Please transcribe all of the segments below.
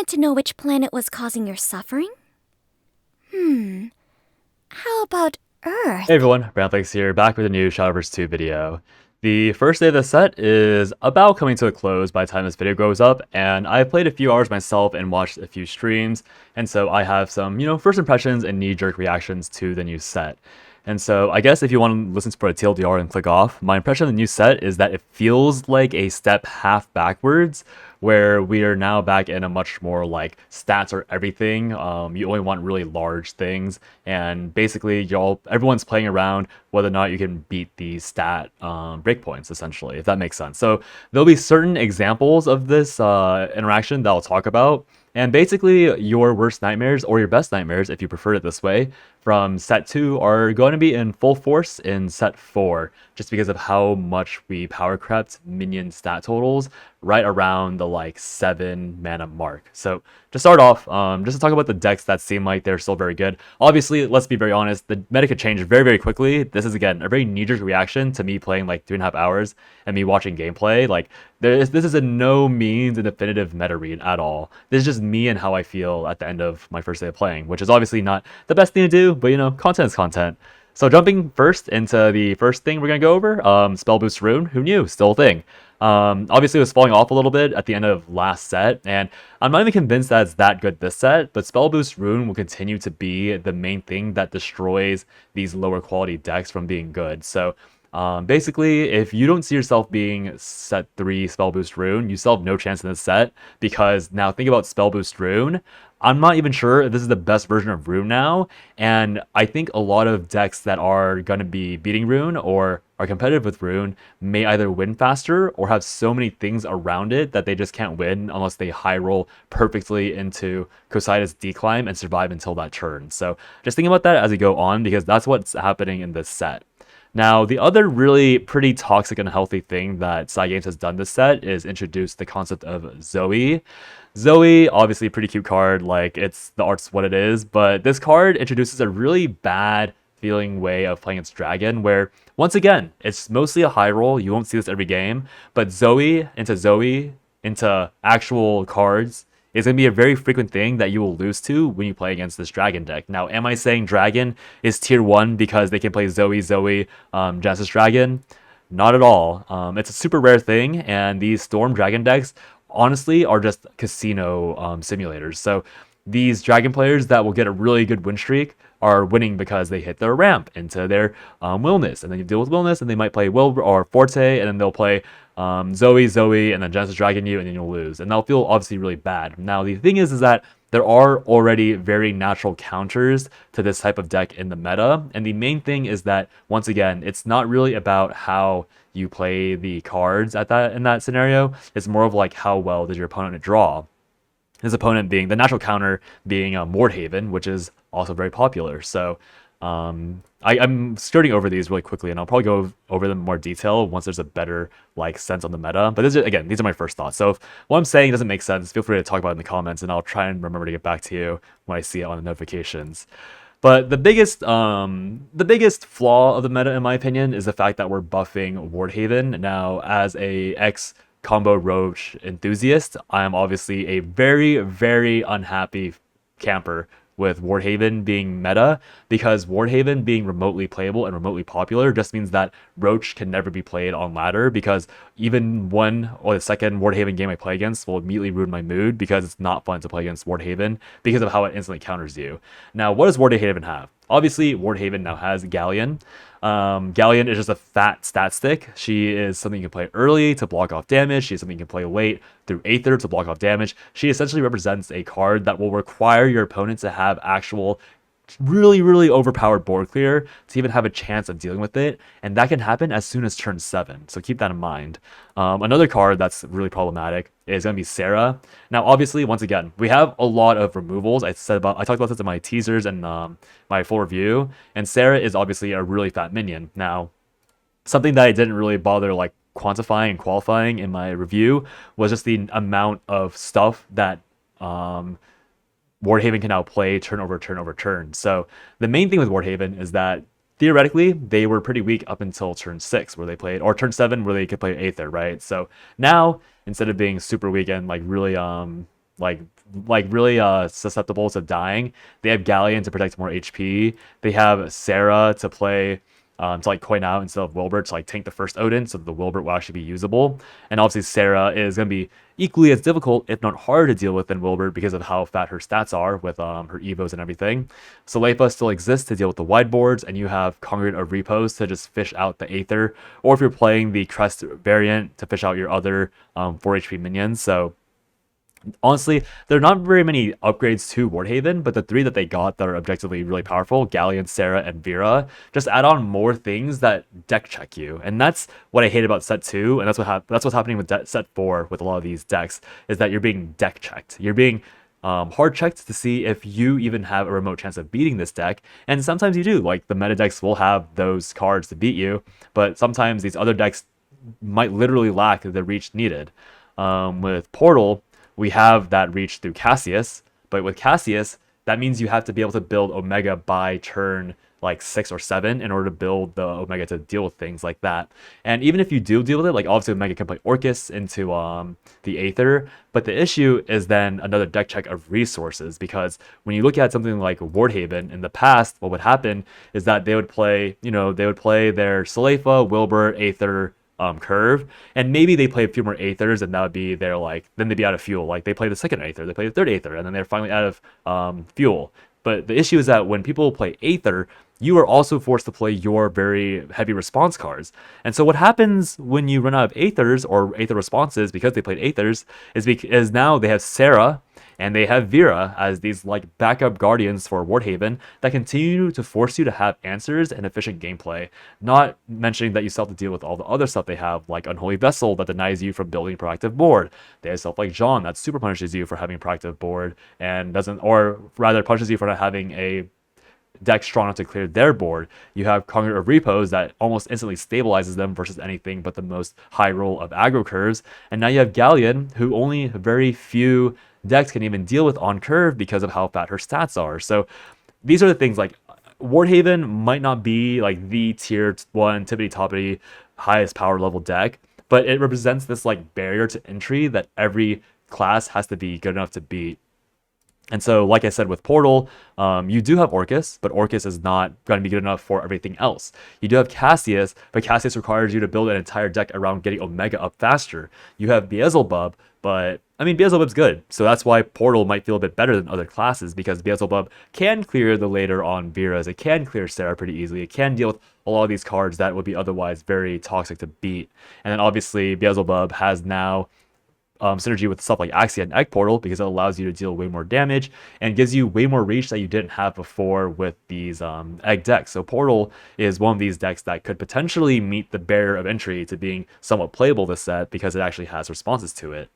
want to know which planet was causing your suffering? How about Earth? Hey everyone, Brandflakes here, back with a new Shadowverse 2 video. The first day of the set is about coming to a close by the time this video goes up, and I've played a few hours myself and watched a few streams, and so I have some, first impressions and knee-jerk reactions to the new set. And so I guess if you want to listen for a TLDR and click off, my impression of the new set is that it feels like a step half backwards, where we are now back in a much more like stats are everything. You only want really large things, and basically everyone's playing around whether or not you can beat the stat breakpoints, essentially, if that makes sense. So there'll be certain examples of this interaction that I'll talk about. And basically, your worst nightmares, or your best nightmares, if you prefer it this way, from set 2 are going to be in full force in set 4, just because of how much we power crept minion stat totals right around the 7 mana mark. So to start off, just to talk about the decks that seem like they're still very good. Obviously, let's be very honest, the meta could change very, very quickly. This is, again, a very knee-jerk reaction to me playing 3.5 hours and me watching gameplay. This is in no means a definitive meta read at all. This is just me and how I feel at the end of my first day of playing, which is obviously not the best thing to do, but content is content. So jumping first into the first thing we're going to go over, Spellboost RUNE, who knew, still a thing. Obviously it was falling off a little bit at the end of last set, and I'm not even convinced that it's that good this set, but Spellboost RUNE will continue to be the main thing that destroys these lower quality decks from being good. So basically, if you don't see yourself being set 3 Spellboost RUNE, you still have no chance in this set, because now think about Spellboost RUNE. I'm not even sure if this is the best version of RUNE now, and I think a lot of decks that are going to be beating RUNE or are competitive with RUNE may either win faster or have so many things around it that they just can't win unless they high roll perfectly into Cosida's Decline and survive until that turn. So just think about that as you go on, because that's what's happening in this set. Now, the other really pretty toxic and unhealthy thing that Cygames has done this set is introduce the concept of ZOOEY. ZOOEY, obviously a pretty cute card, the art's what it is, but this card introduces a really bad feeling way of playing its dragon, where, once again, it's mostly a high roll, you won't see this every game, but ZOOEY into actual cards is going to be a very frequent thing that you will lose to when you play against this dragon deck. Now, am I saying dragon is tier 1 because they can play ZOOEY, Genesis Dragon? Not at all. It's a super rare thing, and these Storm Dragon decks, honestly, are just casino simulators. So these dragon players that will get a really good win streak are winning because they hit their ramp into their Willness, and then you deal with Willness, and they might play Will or Forte, and then they'll play ZOOEY, and then Genesis Dragon you, and then you'll lose, and that'll feel obviously really bad. Now the thing is that there are already very natural counters to this type of deck in the meta, and the main thing is that, once again, it's not really about how you play the cards in that scenario. It's more of how well does your opponent draw. His opponent being the natural counter being Mordhaven, which is also very popular. So I'm skirting over these really quickly, and I'll probably go over them in more detail once there's a better sense on the meta. But these are my first thoughts. So if what I'm saying doesn't make sense, feel free to talk about it in the comments, and I'll try and remember to get back to you when I see it on the notifications. But the biggest flaw of the meta, in my opinion, is the fact that we're buffing Mordhaven. Now, as a combo Roach enthusiast, I am obviously a very, very unhappy camper with Mordhaven being meta, because Mordhaven being remotely playable and remotely popular just means that Roach can never be played on ladder, because even one or the second Mordhaven game I play against will immediately ruin my mood, because it's not fun to play against Mordhaven because of how it instantly counters you. Now, what does Mordhaven have? Obviously, Mordhaven now has Galleon. Galleon is just a fat stat stick. She is something you can play early to block off damage. She is something you can play late through Aether to block off damage. She essentially represents a card that will require your opponent to have actual really, really overpowered board clear to even have a chance of dealing with it, and that can happen as soon as turn 7, so keep that in mind. Another card that's really problematic is going to be Sarah. Now, obviously, once again, we have a lot of removals. I talked about this in my teasers and my full review, and Sarah is obviously a really fat minion. Now, something that I didn't really bother quantifying and qualifying in my review was just the amount of stuff that Mordhaven can now play turn over turn over turn. So the main thing with Mordhaven is that theoretically they were pretty weak up until turn 6 where they played, or turn 7 where they could play Aether, right? So now, instead of being super weak and really like really susceptible to dying. They have Galleon to protect more HP. They have Sarah to play to like coin out instead of Wilbert to like tank the first Odin, so the Wilbert will actually be usable. And obviously Sarah is going to be equally as difficult, if not harder to deal with than Wilbert because of how fat her stats are with her evos and everything. Salefa still exists to deal with the wide boards, and you have Congregant of Repose to just fish out the Aether, or if you're playing the Crest variant, to fish out your other 4 HP minions. So honestly, there are not very many upgrades to Wardhaven, but the 3 that they got that are objectively really powerful, Galleon, Sarah, and Vera, just add on more things that deck check you. And that's what I hate about set 2, and that's what's happening with set 4 with a lot of these decks, is that you're being deck checked. You're being hard checked to see if you even have a remote chance of beating this deck, and sometimes you do. Like, the meta decks will have those cards to beat you, but sometimes these other decks might literally lack the reach needed. With Portal, we have that reach through Cassius, but with Cassius, that means you have to be able to build Omega by turn like 6 or 7 in order to build the Omega to deal with things like that. And even if you do deal with it, like obviously Omega can play Orcus into the Aether, but the issue is then another deck check of resources, because when you look at something like Wardhaven in the past, what would happen is that they would play, they would play their Salefa, Wilbur, Aether, curve, and maybe they play a few more Aethers, and that would be their then they'd be out of fuel. Like, they play the second Aether, they play the third Aether, and then they're finally out of fuel. But the issue is that when people play Aether, you are also forced to play your very heavy response cards. And so what happens when you run out of Aethers or Aether responses because they played Aethers is now they have Sarah and they have Vera as these like backup guardians for Wardhaven that continue to force you to have answers and efficient gameplay. Not mentioning that you still have to deal with all the other stuff they have, like Unholy Vessel that denies you from building a proactive board. They have stuff like John that super punishes you for having a proactive board and doesn't, or rather punishes you for not having a deck strong enough to clear their board. You have Congregant of Repose that almost instantly stabilizes them versus anything but the most high roll of aggro curves. And now you have Galleon, who only very few decks can even deal with on curve because of how fat her stats are. So these are the things, like Wardhaven might not be like the tier 1 tippity toppity highest power level deck, but it represents this like barrier to entry that every class has to be good enough to beat. And so, like I said, with Portal, you do have Orcus, but Orcus is not going to be good enough for everything else. You do have Cassius, but Cassius requires you to build an entire deck around getting Omega up faster. You have Beelzebub, but I mean, Beelzebub's good. So that's why Portal might feel a bit better than other classes, because Beelzebub can clear the later on Veras. It can clear Sarah pretty easily. It can deal with a lot of these cards that would be otherwise very toxic to beat. And then obviously Beelzebub has now synergy with stuff like Axia and Egg Portal, because it allows you to deal way more damage and gives you way more reach that you didn't have before with these Egg decks. So Portal is one of these decks that could potentially meet the barrier of entry to being somewhat playable this set, because it actually has responses to it.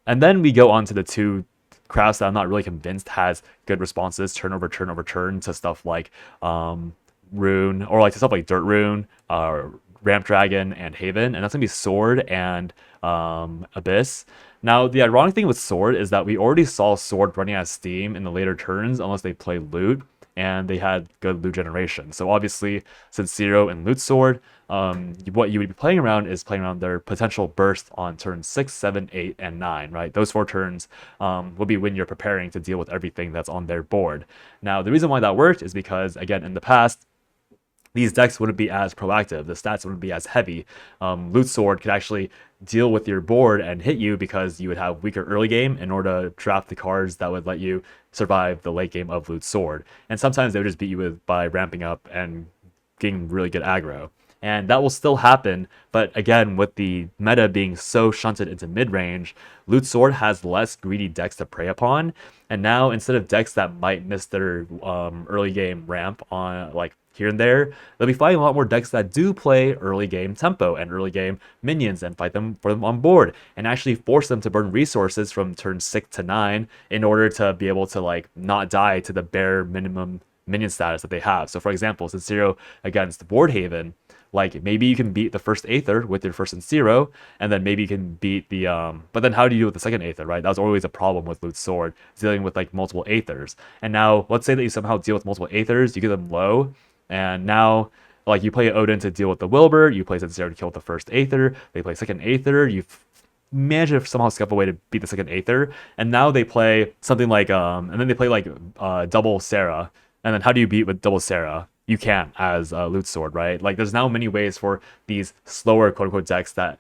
And then we go on to the 2 crafts that I'm not really convinced has good responses turn over turn to stuff like Rune, or like to stuff like Dirt Rune, Ramp Dragon, and Haven, and that's gonna be Sword and Abyss. Now, the ironic thing with Sword is that we already saw Sword running out of steam in the later turns unless they play Loot, and they had good loot generation. So obviously, since Zero and Loot Sword, what you would be playing around is playing around their potential burst on turns 6, 7, 8, and 9, right? Those 4 turns will be when you're preparing to deal with everything that's on their board. Now, the reason why that worked is because, again, in the past, these decks wouldn't be as proactive. The stats wouldn't be as heavy. Loot Sword could actually deal with your board and hit you because you would have weaker early game in order to draft the cards that would let you survive the late game of Loot Sword. And sometimes they would just beat you by ramping up and getting really good aggro. And that will still happen, but again, with the meta being so shunted into mid-range, Loot Sword has less greedy decks to prey upon. And now, instead of decks that might miss their early game ramp on like here and there, they'll be fighting a lot more decks that do play early game tempo and early game minions and fight them for them on board and actually force them to burn resources from turn 6 to 9 in order to be able to like not die to the bare minimum minion status that they have. So for example, since Zero against Wardhaven, like maybe you can beat the first Aether with your first and Zero, and then maybe you can beat the but then how do you deal with the second Aether, right? That was always a problem with Loot Sword, dealing with like multiple Aethers. And now let's say that you somehow deal with multiple Aethers, you get them low, and now like you play Odin to deal with the Wilbur, you play Zero to kill with the first Aether, they play second Aether, you managed to somehow scuff a way to beat the second Aether, and now they play something like and then they play like double Sarah, and then how do you beat with double Sarah? You can't as Loot Sword, right? Like there's now many ways for these slower quote unquote decks that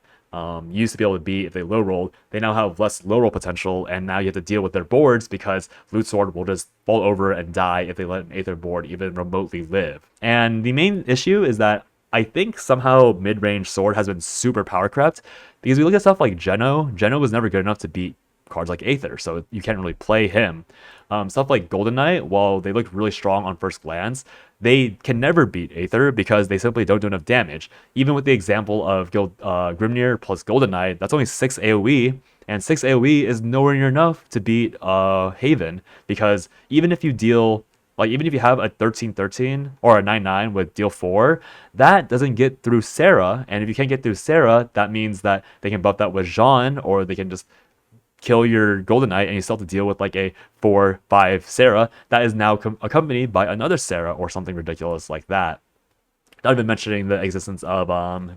used to be able to beat if they low rolled. They now have less low roll potential, and now you have to deal with their boards because Loot Sword will just fall over and die if they let an Aether board even remotely live. And the main issue is that I think somehow mid-range Sword has been super power crept, because we look at stuff like Geno was never good enough to beat cards like Aether, so you can't really play him. Stuff like Golden Knight, while they look really strong on first glance, they can never beat Aether because they simply don't do enough damage. Even with the example of Grimnir plus Golden Knight, that's only 6 AoE, and 6 AoE is nowhere near enough to beat Haven, because even if you deal... Like, even if you have a 13-13 or a 9-9 with deal 4, that doesn't get through Sarah. And if you can't get through Sarah, that means that they can buff that with Jean, or they can just kill your Golden Knight and you still have to deal with like a 4-5 Sarah that is now accompanied by another Sarah or something ridiculous like that. Not even mentioning the existence of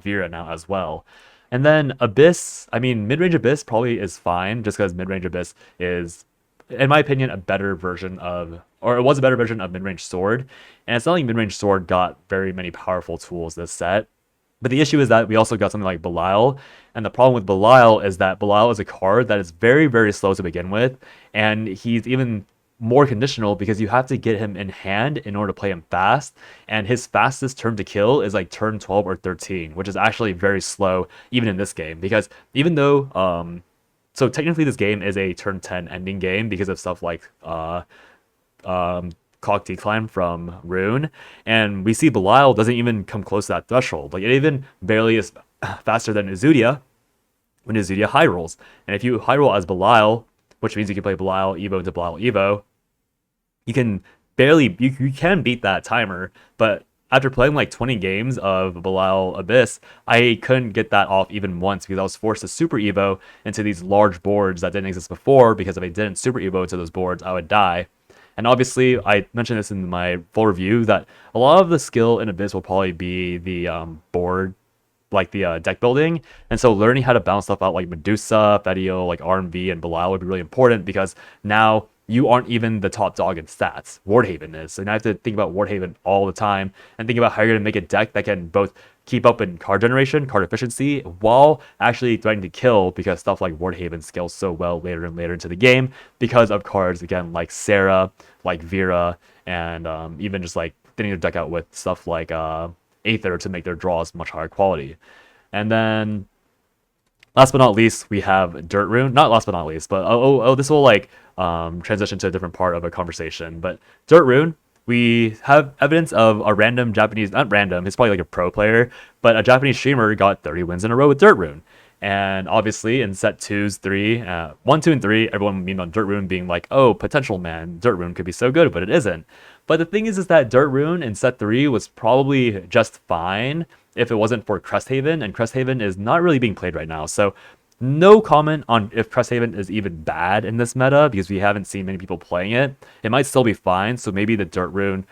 Vera now as well. And then Abyss, I mean, mid-range Abyss probably is fine, just because mid-range Abyss is, in my opinion, a better version of, or it was a better version of mid-range Sword. And it's not like mid-range Sword got very many powerful tools this set. But the issue is that we also got something like Belial. And the problem with Belial is that Belial is a card that is very, very slow to begin with. And he's even more conditional because you have to get him in hand in order to play him fast. And his fastest turn to kill is like turn 12 or 13, which is actually very slow even in this game. Because even though... so technically this game is a turn 10 ending game because of stuff like Clock Decline from RUNE, and we see Belial doesn't even come close to that threshold. Like, it even barely is faster than Uzoodia when Uzoodia high rolls. And if you high roll as Belial, which means you can play Belial Evo into Belial Evo, you can barely, you can beat that timer, but after playing like 20 games of Belial Abyss, I couldn't get that off even once because I was forced to Super Evo into these large boards that didn't exist before, because if I didn't Super Evo into those boards, I would die. And obviously, I mentioned this in my full review, that a lot of the skill in Abyss will probably be the board, like the deck building. And so learning how to balance stuff out like Medusa, Fetio, like RMV, and Belial would be really important, because now you aren't even the top dog in stats. Wardhaven is. So now I have to think about Wardhaven all the time and think about how you're going to make a deck that can both keep up in card generation, card efficiency, while actually threatening to kill, because stuff like Wardhaven scales so well later and later into the game because of cards, again, like Sarah, like Vera, and even just like thinning their deck out with stuff like Aether to make their draws much higher quality. And then last but not least, we have Dirt Rune. Not last but not least, but this will like transition to a different part of a conversation. But Dirt Rune, we have evidence of a random Japanese, not random, he's probably like a pro player, but a Japanese streamer got 30 wins in a row with Dirt Rune. And obviously in set 1, 2, and 3, everyone memed on Dirt Rune being like, oh, potential man, Dirt Rune could be so good, but it isn't. But the thing is that Dirt Rune in set 3 was probably just fine if it wasn't for Cresthaven, and Cresthaven is not really being played right now. So no comment on if Cresthaven is even bad in this meta, because we haven't seen many people playing it. It might still be fine, so maybe the Dirt Rune,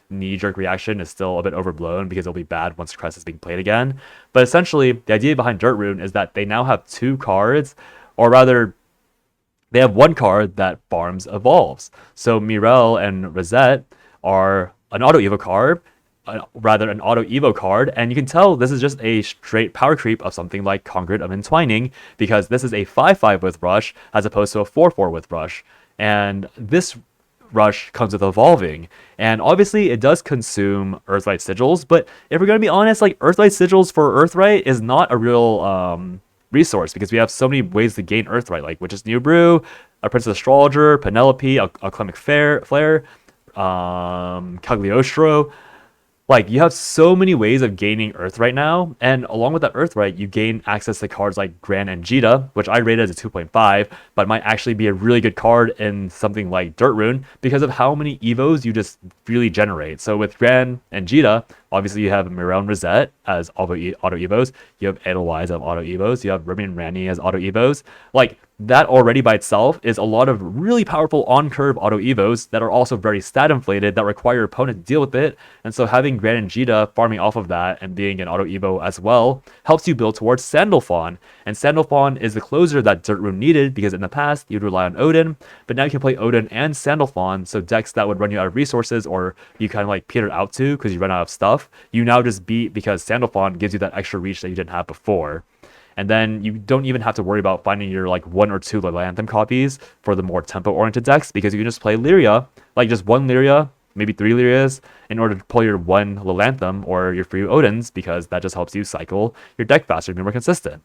knee-jerk reaction is still a bit overblown, because it'll be bad once Crest is being played again. But essentially, the idea behind Dirt Rune is that they now have 2 cards, or rather, they have 1 card that farms evolves. So Mirel and Rosette are an auto evo card, an auto evo card, and you can tell this is just a straight power creep of something like Congregate of Entwining, because this is a 5-5 with Rush as opposed to a 4-4 with Rush. And this Rush comes with evolving, and obviously it does consume Earthlight Sigils, but if we're going to be honest, like, Earthlight Sigils for Earthright is not a real resource, because we have so many ways to gain Earthright, like Witch's New Brew, a Princess Astrologer, Penelope, Alchemic Flare, Cagliostro. Like, you have so many ways of gaining Earth right now, and along with that Earth right, you gain access to cards like Gran and Jita, which I rated as a 2.5, but might actually be a really good card in something like Dirt Rune because of how many Evos you just really generate. So with Gran and Jita, obviously you have Mirel and Rosette as auto Evos, you have Edelweiss as auto Evos, you have Remy and Ranni as auto Evos. Like, that already by itself is a lot of really powerful on-curve auto evos that are also very stat inflated that require your opponent to deal with it. And so having Gran and Jita farming off of that and being an auto evo as well helps you build towards Sandalphon. And Sandalphon is the closer that Dirt Rune needed, because in the past you'd rely on Odin, but now you can play Odin and Sandalphon, so decks that would run you out of resources or you kind of like peter out to because you run out of stuff, you now just beat because Sandalphon gives you that extra reach that you didn't have before. And then you don't even have to worry about finding your like 1 or 2 Lilanthem copies for the more tempo-oriented decks, because you can just play Lyria, like just 1 Lyria, maybe 3 Lyrias, in order to pull your 1 Lilanthem or your free Odins, because that just helps you cycle your deck faster and be more consistent.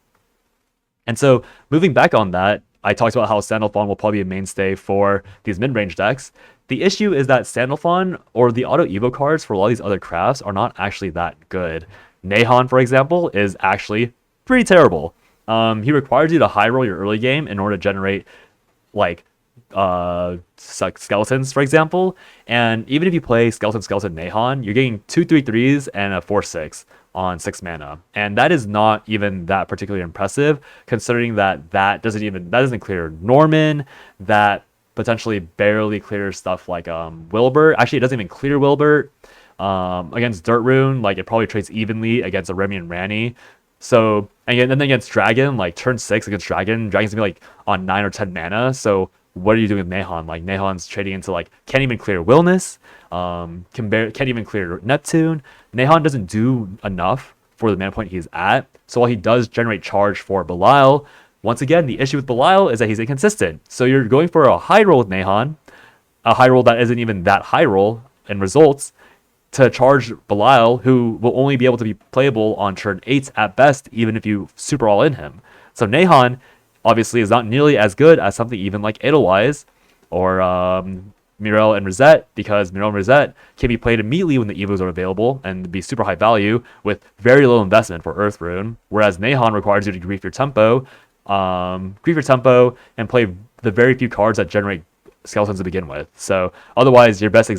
And so moving back on that, I talked about how Sandalphon will probably be a mainstay for these mid-range decks. The issue is that Sandalphon or the auto evo cards for a lot of these other crafts are not actually that good. Nahon, for example, is actually pretty terrible. He requires you to high roll your early game in order to generate like skeletons, for example. And even if you play skeleton Nahon, you're getting 2 3/3s and a 4/6 on 6 mana, and that is not even that particularly impressive, considering that doesn't clear Norman, that potentially barely clears stuff like Wilbert. Actually, it doesn't even clear Wilbert. Against Dirt Rune, like it probably trades evenly against a Remy and Ranny. So, and then against Dragon, like turn 6 against Dragon's gonna be like on 9 or 10 mana. So what are you doing with Nahon? Like Nahon's trading into like can't even clear Willness, can't even clear Neptune. Nahon doesn't do enough for the mana point he's at. So while he does generate charge for Belial, once again the issue with Belial is that he's inconsistent. So you're going for a high roll with Nahon, a high roll that isn't even that high roll in results, to charge Belial, who will only be able to be playable on turn 8 at best, even if you super all in him. So Nahon obviously is not nearly as good as something even like Edelweiss or Mirel and Rosette, because Mirel and Rosette can be played immediately when the Evos are available and be super high value with very low investment for Earth Rune, whereas Nahon requires you to grief your tempo and play the very few cards that generate skeletons to begin with. So otherwise, your best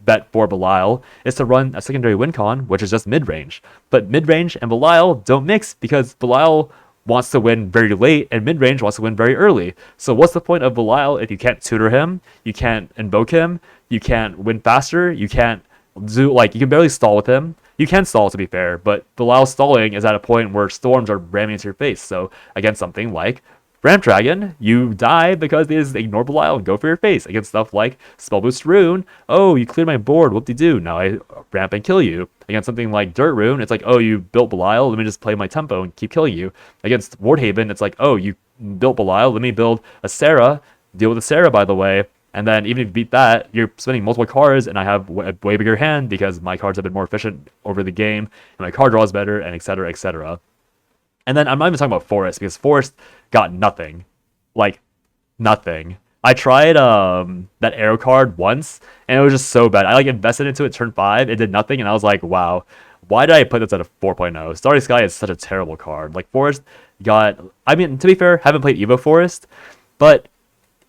bet for Belial is to run a secondary win con, which is just mid-range. But mid-range and Belial don't mix, because Belial wants to win very late and mid-range wants to win very early. So what's the point of Belial if you can't tutor him, you can't invoke him, you can't win faster, you can't do, like, you can barely stall with him. You can stall, to be fair, but Belial's stalling is at a point where storms are ramming into your face. So against something like Ramp Dragon, you die because they just ignore Belial and go for your face. Against stuff like Spellboost Rune, oh, you cleared my board, whoop-de-doo, now I ramp and kill you. Against something like Dirt Rune, it's like, oh, you built Belial, let me just play my tempo and keep killing you. Against Wardhaven, it's like, oh, you built Belial, let me build a Sarah, deal with a Sarah, by the way. And then even if you beat that, you're spending multiple cards, and I have a way bigger hand because my cards have been more efficient over the game, and my card draw is better, and etc., etc. And then I'm not even talking about Forest, because Forest got nothing. Like, nothing. I tried that arrow card once, and it was just so bad. I like invested into it turn 5, it did nothing, and I was like, wow, why did I put this at a 4.0? Starry Sky is such a terrible card. Like, Forest got, I mean, to be fair, haven't played Evo Forest, but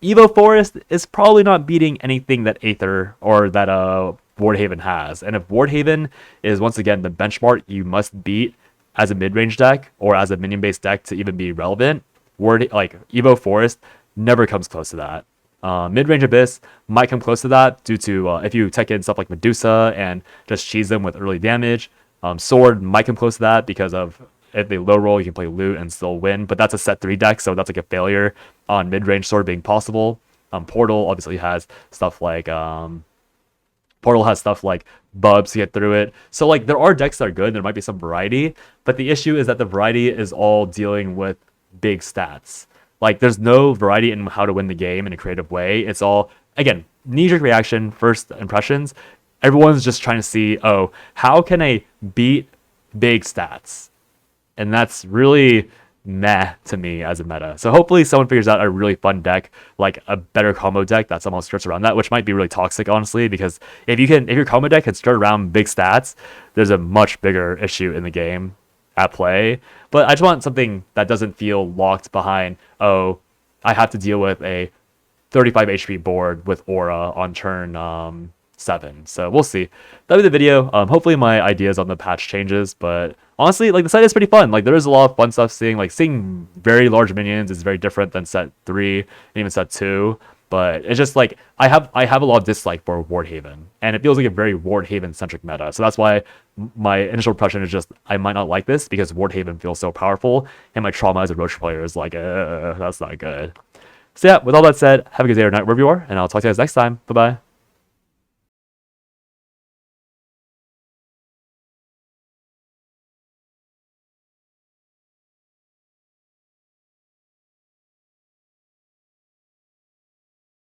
Evo Forest is probably not beating anything that Aether or that Wardhaven has. And if Wardhaven is, once again, the benchmark you must beat as a mid-range deck or as a minion-based deck to even be relevant, Evo Forest never comes close to that. Mid-range Abyss might come close to that due to if you tech in stuff like Medusa and just cheese them with early damage. Sword might come close to that because of if they low roll, you can play loot and still win, but that's a set 3 deck, so that's like a failure on mid-range Sword being possible. Portal obviously has stuff like Bubs to get through it. So like there are decks that are good, there might be some variety, but the issue is that the variety is all dealing with big stats. Like there's no variety in how to win the game in a creative way. It's all, again, knee-jerk reaction, first impressions. Everyone's just trying to see, oh, how can I beat big stats? And that's really meh to me as a meta. So hopefully someone figures out a really fun deck, like a better combo deck that somehow skirts around that, which might be really toxic, honestly, because if your combo deck can skirt around big stats, there's a much bigger issue in the game at play. But I just want something that doesn't feel locked behind, oh, I have to deal with a 35 HP board with Aura on turn 7. So we'll see. That'll be the video. Hopefully my ideas on the patch changes, but honestly, like the set is pretty fun. Like there is a lot of fun stuff seeing very large minions is very different than set 3 and even set 2. But it's just like I have a lot of dislike for Wardhaven, and it feels like a very Wardhaven centric meta. So that's why my initial impression is just I might not like this because Wardhaven feels so powerful, and my trauma as a Roach player is like that's not good. So yeah, with all that said, have a good day or night wherever you are, and I'll talk to you guys next time. Bye bye.